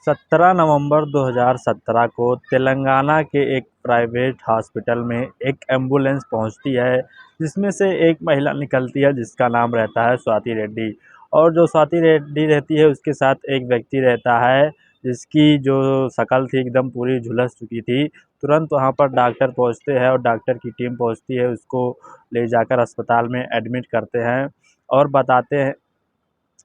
17 नवंबर 2017 को तेलंगाना के एक प्राइवेट हॉस्पिटल में एक एम्बुलेंस पहुंचती है, जिसमें से एक महिला निकलती है जिसका नाम रहता है स्वाति रेड्डी। और जो स्वाति रेड्डी रहती है उसके साथ एक व्यक्ति रहता है जिसकी जो शक्ल थी एकदम पूरी झुलस चुकी थी। तुरंत वहां पर डॉक्टर पहुंचते हैं और डॉक्टर की टीम पहुंचती है, उसको ले जाकर अस्पताल में एडमिट करते हैं और बताते हैं।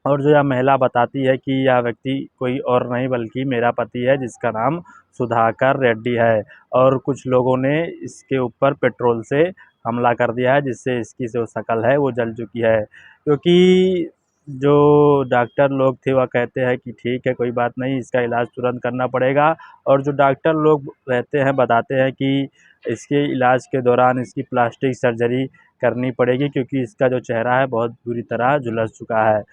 और जो यह महिला बताती है कि यह व्यक्ति कोई और नहीं बल्कि मेरा पति है जिसका नाम सुधाकर रेड्डी है, और कुछ लोगों ने इसके ऊपर पेट्रोल से हमला कर दिया है जिससे इसकी जो शक्ल है वो जल चुकी है। क्योंकि जो डॉक्टर लोग थे वह कहते हैं कि ठीक है, कोई बात नहीं, इसका इलाज तुरंत करना पड़ेगा। और जो डॉक्टर लोग रहते हैं बताते हैं कि इसके इलाज के दौरान इसकी प्लास्टिक सर्जरी करनी पड़ेगी, क्योंकि इसका जो चेहरा है बहुत बुरी तरह झुलस चुका है।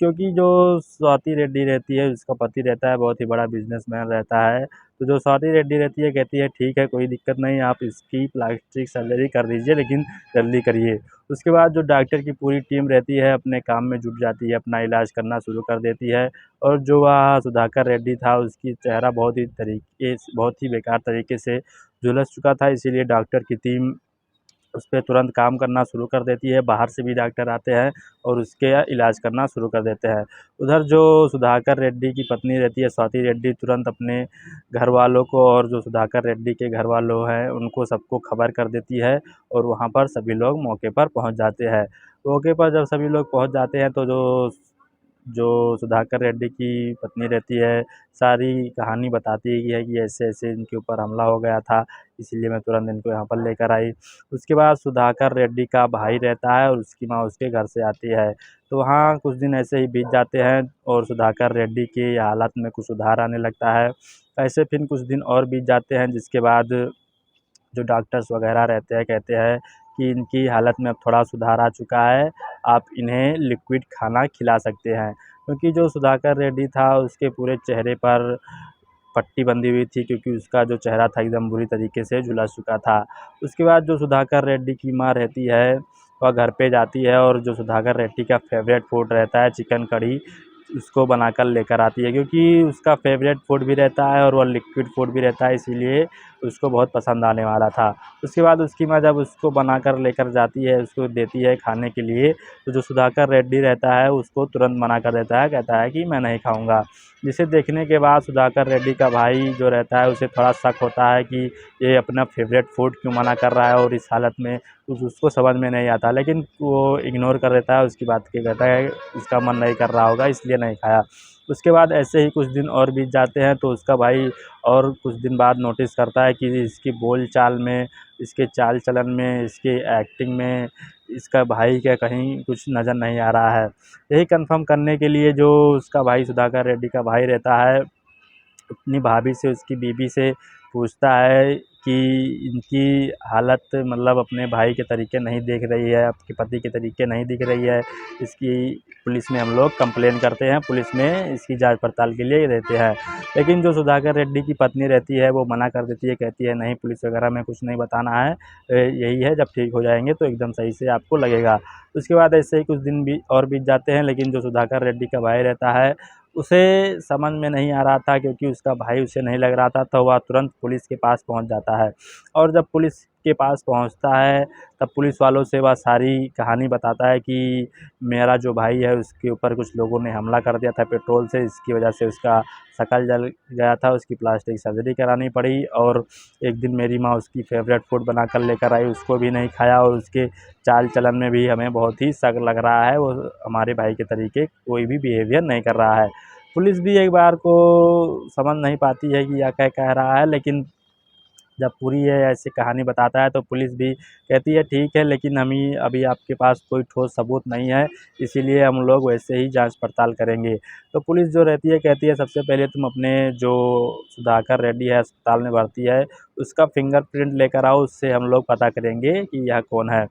क्योंकि जो स्वाति रेड्डी रहती है उसका पति रहता है बहुत ही बड़ा बिजनेसमैन रहता है। तो जो स्वाति रेड्डी रहती है कहती है ठीक है, कोई दिक्कत नहीं, आप इसकी प्लास्टिक सर्जरी कर दीजिए लेकिन जल्दी करिए। उसके बाद जो डॉक्टर की पूरी टीम रहती है अपने काम में जुट जाती है, अपना इलाज करना शुरू कर देती है। और जो वह सुधाकर रेड्डी था उसकी चेहरा बहुत ही बेकार तरीके से झुलस चुका था, इसीलिए डॉक्टर की टीम उस पे तुरंत काम करना शुरू कर देती है। बाहर से भी डॉक्टर आते हैं और उसके इलाज करना शुरू कर देते हैं। उधर जो सुधाकर रेड्डी की पत्नी रहती है स्वाति रेड्डी तुरंत अपने घर वालों को और जो सुधाकर रेड्डी के घर वालों हैं उनको सबको खबर कर देती है, और वहाँ पर सभी लोग मौके पर पहुँच जाते हैं। मौके पर जब सभी लोग पहुँच जाते हैं तो जो जो सुधाकर रेड्डी की पत्नी रहती है सारी कहानी बताती है कि ऐसे-ऐसे इनके ऊपर हमला हो गया था, इसीलिए मैं तुरंत इनको यहाँ पर लेकर आई। उसके बाद सुधाकर रेड्डी का भाई रहता है और उसकी माँ उसके घर से आती है। तो वहाँ कुछ दिन ऐसे ही बीत जाते हैं और सुधाकर रेड्डी की हालत में कुछ सुधार आने लगता है। ऐसे फिर कुछ दिन और बीत जाते हैं जिसके बाद जो डॉक्टर्स वगैरह रहते हैं कहते हैं कि इनकी हालत में अब थोड़ा सुधार आ चुका है, आप इन्हें लिक्विड खाना खिला सकते हैं। क्योंकि जो सुधाकर रेड्डी था उसके पूरे चेहरे पर पट्टी बंधी हुई थी, क्योंकि उसका जो चेहरा था एकदम बुरी तरीके से झुलस चुका था। उसके बाद जो सुधाकर रेड्डी की माँ रहती है वह घर पे जाती है और जो सुधाकर रेड्डी का फेवरेट फूड रहता है चिकन कढ़ी, उसको बनाकर लेकर आती है। क्योंकि उसका फेवरेट फूड भी रहता है और वह लिक्विड फूड भी रहता है, इसीलिए उसको बहुत पसंद आने वाला था। उसके बाद उसकी माँ जब उसको बनाकर लेकर जाती है, उसको देती है खाने के लिए, तो जो सुधाकर रेड्डी रहता है उसको तुरंत मना कर देता है, कहता है कि मैं नहीं खाऊँगा। जिसे देखने के बाद सुधाकर रेड्डी का भाई जो रहता है उसे थोड़ा शक होता है कि ये अपना फेवरेट फूड क्यों मना कर रहा है, और इस हालत में कुछ उसको समझ में नहीं आता, लेकिन वो इग्नोर कर देता है उसकी बात के, कहता है उसका मन नहीं कर रहा होगा इसलिए नहीं खाया। उसके बाद ऐसे ही कुछ दिन और बीत जाते हैं तो उसका भाई और कुछ दिन बाद नोटिस करता है कि इसकी बोल चाल में, इसके चाल चलन में, इसकी एक्टिंग में इसका भाई का कहीं कुछ नज़र नहीं आ रहा है। यही कंफर्म करने के लिए जो उसका भाई सुधाकर रेड्डी का भाई रहता है अपनी भाभी से, उसकी बीवी से पूछता है कि इनकी हालत मतलब अपने भाई के तरीके नहीं दिख रही है, आपके पति के तरीके नहीं दिख रही है, इसकी पुलिस में हम लोग कंप्लेन करते हैं, पुलिस में इसकी जांच पड़ताल के लिए रहते हैं। लेकिन जो सुधाकर रेड्डी की पत्नी रहती है वो मना कर देती है, कहती है नहीं, पुलिस वगैरह में कुछ नहीं बताना है, यही है, जब ठीक हो जाएंगे तो एकदम सही से आपको लगेगा। उसके बाद ऐसे ही कुछ दिन भी और बीत जाते हैं, लेकिन जो सुधाकर रेड्डी का भाई रहता है उसे समझ में नहीं आ रहा था, क्योंकि उसका भाई उसे नहीं लग रहा था, तो वह तुरंत पुलिस के पास पहुंच जाता है। और जब पुलिस के पास पहुंचता है तब पुलिस वालों से वह सारी कहानी बताता है कि मेरा जो भाई है उसके ऊपर कुछ लोगों ने हमला कर दिया था पेट्रोल से, इसकी वजह से उसका शक्ल जल गया था, उसकी प्लास्टिक सर्जरी करानी पड़ी। और एक दिन मेरी माँ उसकी फेवरेट फूड बना कर लेकर आई, उसको भी नहीं खाया, और उसके चाल चलन में भी हमें बहुत ही शक लग रहा है, वो हमारे भाई के तरीके कोई भी बिहेवियर नहीं कर रहा है। पुलिस भी एक बार को समझ नहीं पाती है कि यह क्या कह रहा है, लेकिन जब पूरी ये ऐसी कहानी बताता है तो पुलिस भी कहती है ठीक है, लेकिन अभी आपके पास कोई ठोस सबूत नहीं है, इसीलिए हम लोग वैसे ही जांच पड़ताल करेंगे। तो पुलिस जो रहती है कहती है सबसे पहले तुम अपने जो सुधाकर रेड्डी है अस्पताल में भर्ती है उसका फिंगरप्रिंट लेकर आओ, उससे हम लोग पता करेंगे कि यह कौन है।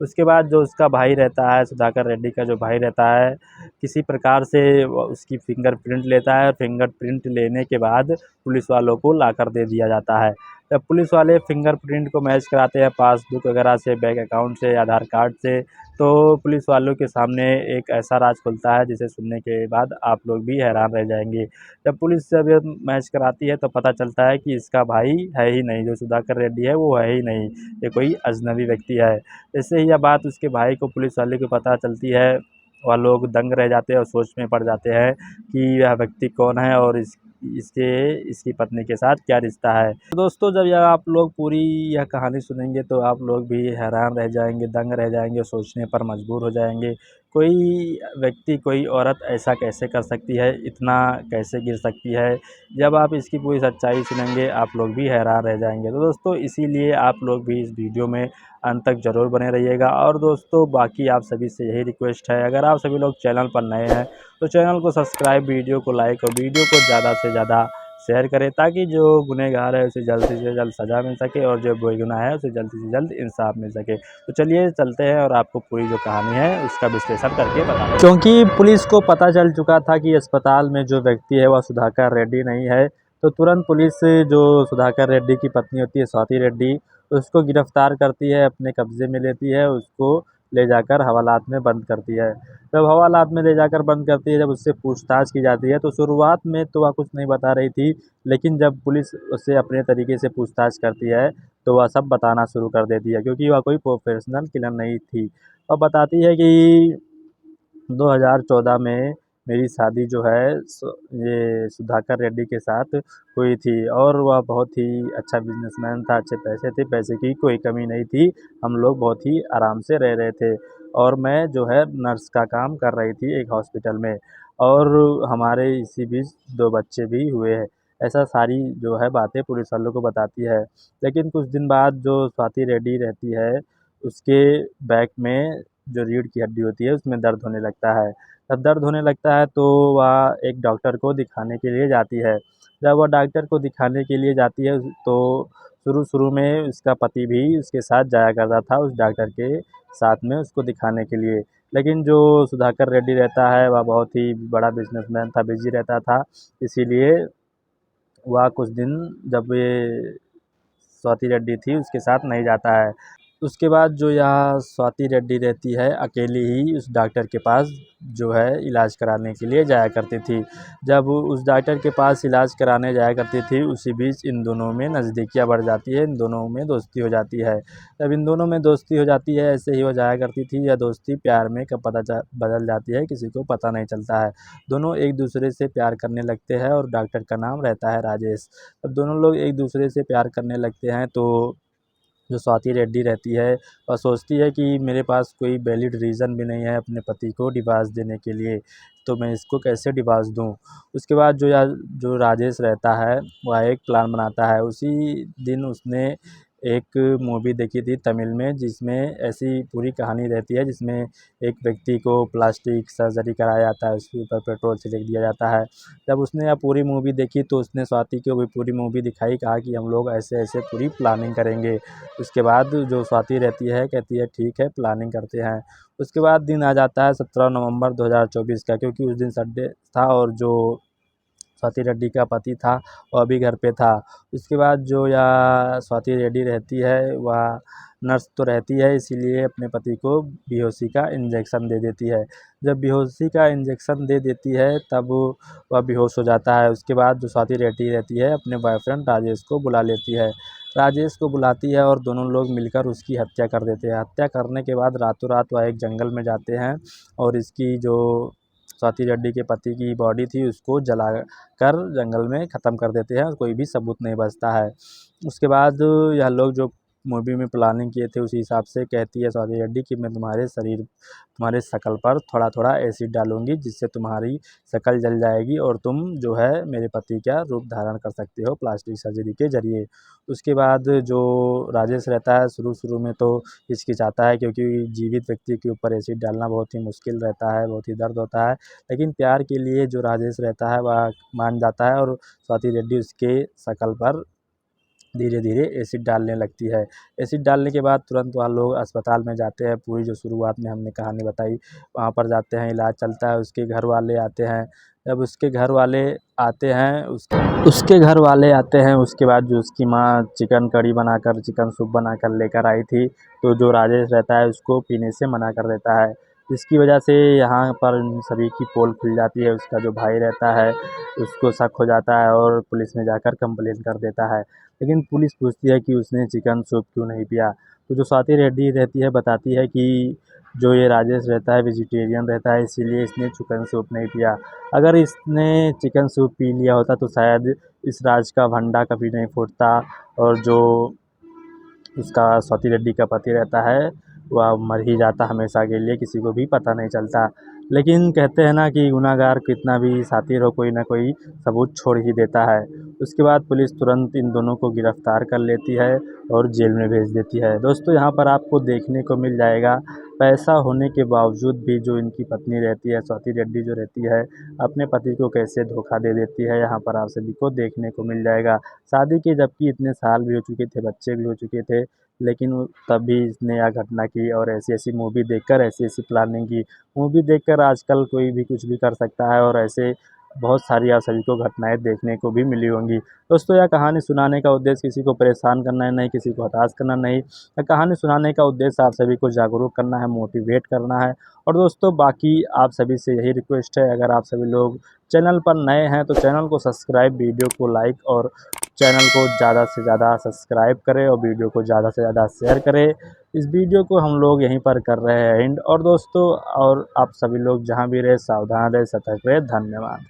उसके बाद जो उसका भाई रहता है, सुधाकर रेड्डी का जो भाई रहता है, किसी प्रकार से उसकी फिंगरप्रिंट लेता है, और फिंगरप्रिंट लेने के बाद पुलिस वालों को लाकर दे दिया जाता है। जब पुलिस वाले फिंगरप्रिंट को मैच कराते हैं पासबुक वगैरह से, बैंक अकाउंट से, आधार कार्ड से, तो पुलिस वालों के सामने एक ऐसा राज खुलता है जिसे सुनने के बाद आप लोग भी हैरान रह जाएंगे। जब पुलिस जब ये मैच कराती है तो पता चलता है कि इसका भाई है ही नहीं, जो सुधाकर रेड्डी है वो है ही नहीं, ये कोई अजनबी व्यक्ति है। जैसे ही यह बात उसके भाई को पुलिस वाले को पता चलती है, वह लोग दंग रह जाते हैं और सोच में पड़ जाते हैं कि यह व्यक्ति कौन है और इसके इसकी पत्नी के साथ क्या रिश्ता है। तो दोस्तों, जब यह आप लोग पूरी यह कहानी सुनेंगे तो आप लोग भी हैरान रह जाएंगे, दंग रह जाएंगे, सोचने पर मजबूर हो जाएंगे। कोई व्यक्ति, कोई औरत ऐसा कैसे कर सकती है, इतना कैसे गिर सकती है। जब आप इसकी पूरी सच्चाई सुनेंगे आप लोग भी हैरान रह जाएंगे। तो दोस्तों, इसीलिए आप लोग भी इस वीडियो में अंत तक ज़रूर बने रहिएगा। और दोस्तों, बाकी आप सभी से यही रिक्वेस्ट है, अगर आप सभी लोग चैनल पर नए हैं तो चैनल को सब्सक्राइब, वीडियो को लाइक और वीडियो को ज़्यादा से ज़्यादा शेयर करें, ताकि जो गुनहगार है उसे जल्द से जल्द सज़ा मिल सके और जो बेगुनाह है उसे जल्द से जल्द इंसाफ मिल सके। तो चलिए चलते हैं और आपको पूरी जो कहानी है उसका विश्लेषण करके बताते हैं। क्योंकि पुलिस को पता चल चुका था कि अस्पताल में जो व्यक्ति है वह सुधाकर रेड्डी नहीं है, तो तुरंत पुलिस जो सुधाकर रेड्डी की पत्नी होती है स्वाति रेड्डी, उसको गिरफ्तार करती है, अपने कब्जे में लेती है, उसको ले जाकर हवालात में बंद करती है। जब हवालात में ले जाकर बंद करती है, जब उससे पूछताछ की जाती है तो शुरुआत में तो वह कुछ नहीं बता रही थी, लेकिन जब पुलिस उससे अपने तरीके से पूछताछ करती है तो वह सब बताना शुरू कर देती है, क्योंकि वह कोई प्रोफेशनल किलर नहीं थी। और बताती है कि 2014 में मेरी शादी जो है ये सुधाकर रेड्डी के साथ हुई थी और वह बहुत ही अच्छा बिजनेसमैन था, अच्छे पैसे थे, पैसे की कोई कमी नहीं थी, हम लोग बहुत ही आराम से रह रहे थे। और मैं जो है नर्स का काम कर रही थी एक हॉस्पिटल में, और हमारे इसी बीच 2 बच्चे भी हुए हैं। ऐसा सारी जो है बातें पुलिस वालों को बताती है। लेकिन कुछ दिन बाद जो स्वाति रेड्डी रहती है, उसके बैक में जो रीढ़ की हड्डी होती है उसमें दर्द होने लगता है। जब दर्द होने लगता है तो वह एक डॉक्टर को दिखाने के लिए जाती है। जब वह डॉक्टर को दिखाने के लिए जाती है तो शुरू-शुरू में उसका पति भी उसके साथ जाया करता था उस डॉक्टर के साथ में उसको दिखाने के लिए। लेकिन जो सुधाकर रेड्डी रहता है वह बहुत ही बड़ा बिज़नेसमैन था, बिज़ी रहता था, इसीलिए वह कुछ दिन जब ये स्वाति रेड्डी थी उसके साथ नहीं जाता है। उसके बाद जो यह स्वाति रेड्डी रहती है अकेली ही उस डॉक्टर के पास जो है इलाज कराने के लिए जाया करती थी। जब उस डॉक्टर के पास इलाज कराने जाया करती थी, उसी बीच इन दोनों में नज़दीकियाँ बढ़ जाती है, इन दोनों में दोस्ती हो जाती है। जब इन दोनों में दोस्ती हो जाती है, ऐसे ही वो जाया करती थी, यह दोस्ती प्यार में कब बदल जाती है किसी को पता नहीं चलता है। दोनों एक दूसरे से प्यार करने लगते हैं और डॉक्टर का नाम रहता है राजेश। अब दोनों लोग एक दूसरे से प्यार करने लगते हैं तो जो स्वाति रेड्डी रहती है वह सोचती है कि मेरे पास कोई वैलिड रीज़न भी नहीं है अपने पति को डिवोर्स देने के लिए, तो मैं इसको कैसे डिवोर्स दूँ। उसके बाद जो राजेश रहता है वह एक प्लान बनाता है। उसी दिन उसने एक मूवी देखी थी तमिल में, जिसमें ऐसी पूरी कहानी रहती है, जिसमें एक व्यक्ति को प्लास्टिक सर्जरी कराया जाता है, उसके ऊपर पेट्रोल छिड़क दिया जाता है। जब उसने यह पूरी मूवी देखी तो उसने स्वाति को भी पूरी मूवी दिखाई, कहा कि हम लोग ऐसे-ऐसे पूरी प्लानिंग करेंगे। उसके बाद जो स्वाति रहती है कहती है ठीक है, प्लानिंग करते हैं। उसके बाद दिन आ जाता है 17 नवंबर 2024 का, क्योंकि उस दिन संडे था और जो स्वाति रेड्डी का पति था वह भी घर पे था। उसके बाद जो यह स्वाति रेड्डी रहती है वह नर्स तो रहती है, इसीलिए अपने पति को बेहोशी का इंजेक्शन दे देती है। जब बेहोशी का इंजेक्शन दे देती है तब वह बेहोश हो जाता है। उसके बाद जो स्वाति रेड्डी रहती है अपने बॉयफ्रेंड राजेश को बुला लेती है। राजेश को बुलाती है और दोनों लोग मिलकर उसकी हत्या कर देते हैं। हत्या करने के बाद रातों रात वह एक जंगल में जाते हैं और इसकी जो स्वाति रेड्डी के पति की बॉडी थी उसको जला कर जंगल में ख़त्म कर देते हैं और कोई भी सबूत नहीं बचता है। उसके बाद यह लोग जो मूवी में प्लानिंग किए थे उसी हिसाब से कहती है स्वाति रेड्डी कि मैं तुम्हारे शक्ल पर थोड़ा-थोड़ा एसिड डालूँगी, जिससे तुम्हारी शक्ल जल जाएगी और तुम जो है मेरे पति का रूप धारण कर सकते हो प्लास्टिक सर्जरी के ज़रिए। उसके बाद जो राजेश रहता है शुरू-शुरू में तो हिचकिचाता है, क्योंकि जीवित व्यक्ति के ऊपर एसिड डालना बहुत ही मुश्किल रहता है, बहुत ही दर्द होता है। लेकिन प्यार के लिए जो राजेश रहता है वह मान जाता है और स्वाति रेड्डी उसके शक्ल पर धीरे धीरे एसिड डालने लगती है। एसिड डालने के बाद तुरंत वह लोग अस्पताल में जाते हैं। पूरी जो शुरुआत में हमने कहानी बताई, वहाँ पर जाते हैं, इलाज चलता है। उसके घर वाले आते हैं। जब उसके घर वाले आते हैं उसके बाद जो उसकी माँ चिकन कढ़ी बनाकर, चिकन सूप बनाकर लेकर आई थी, तो जो राजेश रहता है उसको पीने से मना कर देता है। जिसकी वजह से यहाँ पर सभी की पोल खुल जाती है। उसका जो भाई रहता है उसको शक हो जाता है और पुलिस में जाकर कंप्लेन कर देता है। लेकिन पुलिस पूछती है कि उसने चिकन सूप क्यों नहीं पिया। तो जो स्वाति रेड्डी रहती है बताती है कि जो ये राजेश रहता है वेजिटेरियन रहता है, इसीलिए इसने चिकन सूप नहीं पिया। अगर इसने चिकन सूप पी लिया होता तो शायद इस राज का भंडा कभी नहीं फूटता और जो उसका स्वाति रेड्डी का पति रहता है वह मर ही जाता हमेशा के लिए, किसी को भी पता नहीं चलता। लेकिन कहते हैं ना कि गुनहगार कितना भी शातिर हो, कोई ना कोई सबूत छोड़ ही देता है। उसके बाद पुलिस तुरंत इन दोनों को गिरफ्तार कर लेती है और जेल में भेज देती है। दोस्तों यहाँ पर आपको देखने को मिल जाएगा, पैसा होने के बावजूद भी जो इनकी पत्नी रहती है स्वाति रेड्डी जो रहती है, अपने पति को कैसे धोखा दे देती है, यहाँ पर आप सभी को देखने को मिल जाएगा। शादी के जबकि इतने साल भी हो चुके थे, बच्चे भी हो चुके थे, लेकिन तब भी इसने यह घटना की और ऐसी-ऐसी मूवी देखकर, ऐसी-ऐसी प्लानिंग की। मूवी देखकर आजकल कोई भी कुछ भी कर सकता है और ऐसे बहुत सारी आप सभी को घटनाएँ देखने को भी मिली होंगी। दोस्तों यह कहानी सुनाने का उद्देश्य किसी को परेशान करना है नहीं, किसी को हताश करना नहीं। कहानी सुनाने का उद्देश्य आप सभी को जागरूक करना है, मोटिवेट करना है। और दोस्तों बाकी आप सभी से यही रिक्वेस्ट है, अगर आप सभी लोग चैनल पर नए हैं तो चैनल को सब्सक्राइब, वीडियो को लाइक और चैनल को ज़्यादा से ज़्यादा सब्सक्राइब करें और वीडियो को ज़्यादा से ज़्यादा शेयर करें। इस वीडियो को हम लोग यहीं पर कर रहे हैं एंड। और दोस्तों और आप सभी लोग जहाँ भी रहे सावधान रहें, सतर्क रहें। धन्यवाद।